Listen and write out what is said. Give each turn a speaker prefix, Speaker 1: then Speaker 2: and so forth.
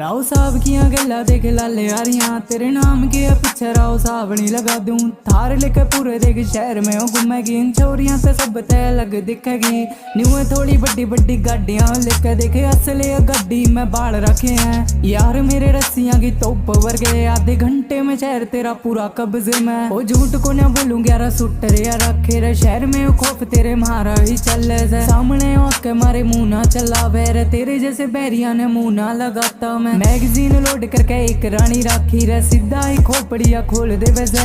Speaker 1: राव साहब किया गला देख लाले यारियां, तेरे नाम के पीछे राव साहब नहीं लगा दूं। थार लेके पूरे देख शहर में घूमेगी, इन चोरियां से सब तय अलग दिखेगी। न्यू थोड़ी बड़ी बड़ी गाड़ियां लेके देखे, असले गड्डी में बाल रखे हैं यार मेरे रस्सियां की तोप वर्गे। आधे घंटे में शहर तेरा पूरा कब्जे में, ओ झूठ को ना बोलूं 11 सूटर या रखे रे। शहर में खौफ तेरे मारा ही चल से, सामने आके मारे मुंह ना चला वेर। तेरे जैसे बैरिया ने मुंह ना लगाता मैं, मैगजीन लोड करके एक रानी राखी रे। सीधा ही खोपड़िया खोल दे वैसे,